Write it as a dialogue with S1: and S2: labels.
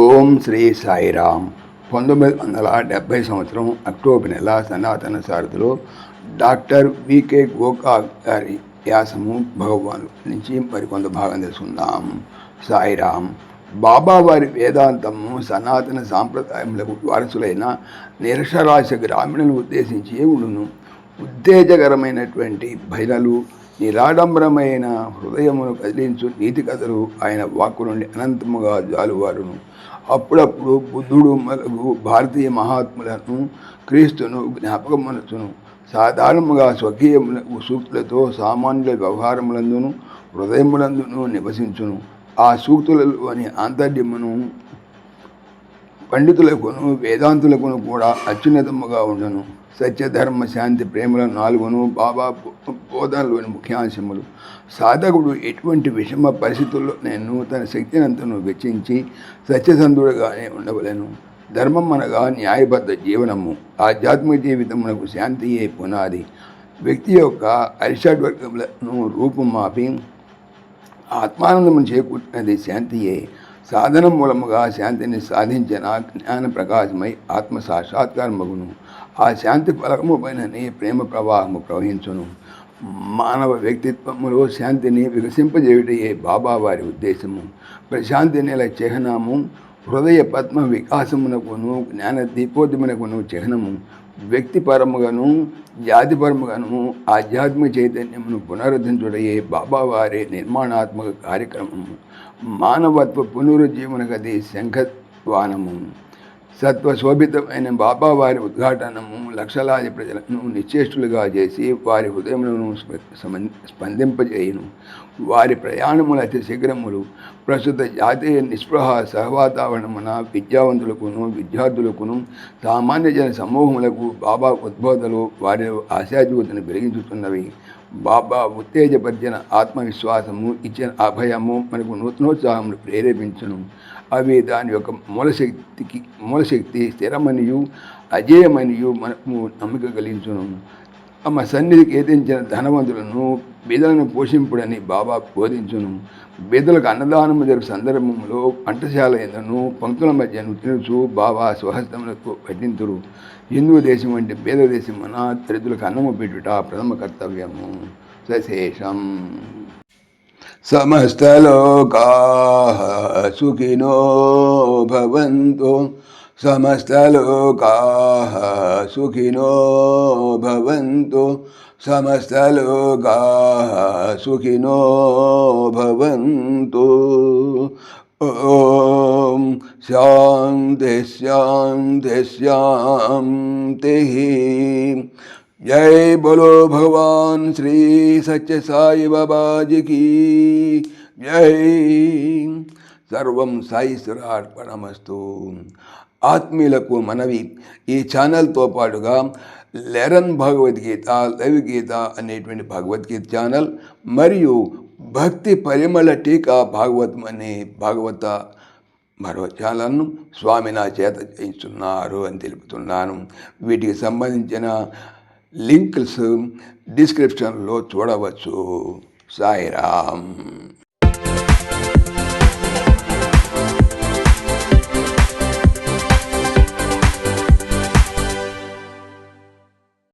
S1: ఓం శ్రీ సాయిరామ్. 1970 సంవత్సరం అక్టోబర్ నెల సనాతన సారథిలో డాక్టర్ వికే గోకాక్ గారి వ్యాసము భగవాన్ నుంచి మరికొంత భాగం తెలుసుకుందాం. సాయిరామ్. బాబా వారి వేదాంతము సనాతన సాంప్రదాయములకు వారసులైన నిరక్షరాస్య గ్రామీణులను ఉద్దేశించి ఉండును. ఉత్తేజకరమైనటువంటి భజనలు, నిరాడంబరమైన హృదయమును కదిలించు నీతి కథలు ఆయన వాక్కు నుండి అనంతముగా జాలువారును. అప్పుడప్పుడు బుద్ధుడు మొదలగు భారతీయ మహాత్ములను, క్రీస్తును జ్ఞాపకమనసును. సాధారణముగా స్వకీయములకు సూక్తులతో సామాన్యుల వ్యవహారములందును హృదయములందును నివసించును. ఆ సూక్తులలోని ఆంతర్యమును పండితులకును వేదాంతులకును కూడా అత్యున్నతముగా ఉండను. సత్యధర్మ శాంతి ప్రేమల 4 బాబా బోధనలోని ముఖ్యాంశములు. సాధకుడు ఎటువంటి విషమ పరిస్థితుల్లో నేను తన శక్తినంతను వెచ్చించి సత్యసంధుడుగానే ఉండవలను. ధర్మం అనగా న్యాయబద్ధ జీవనము. ఆధ్యాత్మిక జీవితమునకు శాంతియే పునాది. వ్యక్తి యొక్క అరిషడ్వర్గములను రూపుమాపి ఆత్మానందమును చేకూర్చినది శాంతియే. సాధన మూలముగా శాంతిని సాధించిన జ్ఞాన ప్రకాశమై ఆత్మ సాక్షాత్కారమగును. ఆ శాంతి ఫలకము పైననే ప్రేమ ప్రవాహము ప్రవహించును. మానవ వ్యక్తిత్వములో శాంతిని వికసింపజేయుటయే బాబా వారి ఉద్దేశము. ప్రశాంతి నెల చిహ్నము హృదయ పద్మ వికాసమునకును జ్ఞాన దీపోద్యమునకును చిహ్నము. వ్యక్తిపరముగాను జాతిపరముగాను ఆధ్యాత్మిక చైతన్యమును పునరుద్ధరించుటయే బాబా వారి నిర్మాణాత్మక కార్యక్రమము. మానవత్వ పునరుజ్జీవనగది శంఖవానము. సత్వశోభితమైన బాబా వారి ఉద్ఘాటనము లక్షలాది ప్రజలను నిశ్చేష్టులుగా చేసి వారి హృదయములను స్పందింపజేయును. వారి ప్రయాణముల అతి శీఘ్రములు. ప్రస్తుత జాతీయ నిస్పృహ సహవాతావరణమున విద్యావంతులకును విద్యార్థులకును సామాన్య జన సమూహములకు బాబా ఉద్బోధలు వారి ఆశాజ్యోతిని వెలిగించుతున్నవి. బాబా ఉత్తేజపరిచిన ఆత్మవిశ్వాసము ఇచ్చిన అభయము మనకు నూతనోత్సాహమును ప్రేరేపించును. అవి దాని యొక్క మూలశక్తి స్థిరమనియు అజేయమనియు మనకు నమ్మిక కలిగించును. తమ సన్నిధికి ఏదించిన ధనవంతులను బీదలను పోషింపుడని బాబా బోధించును. బీదలకు అన్నదానము జరుగు సందర్భంలో పంటశాల ఎందను పంక్తుల మధ్యను తినుచు బాబా స్వహస్తములకు పఠింతురు. హిందూ దేశం వంటి బీద దేశమున దరిద్రులకు అన్నము పెట్టుట ప్రథమ కర్తవ్యము. సశేషం. సమస్తలోకాః సుఖినో భవంతు. సమస్తలోకాః సుఖినో భవంతు. సమస్తలోకాః సుఖినో భవంతు. ఓం శాంతి శాంతి శాంతి. जय बोलो भगवान श्री सच्चे साई बाबा जी की जय. सर्वं సాయిశ్వరార్పణమస్తు. ఆత్మీయులకు మనవి, ఈ ఛానల్తో పాటుగా లెరన్ భగవద్గీత, లైవ్ గీత అనేటువంటి భగవద్గీత ఛానల్ మరియు భక్తి పరిమళ టీకా భాగవతం అనే భాగవత మరో ఛానల్ను స్వామి నా చేత చేయిస్తున్నారు అని తెలుపుతున్నాను. వీటికి సంబంధించిన లింక్స్ డిస్క్రిప్షన్లో చూడవచ్చు. సాయిరామ్.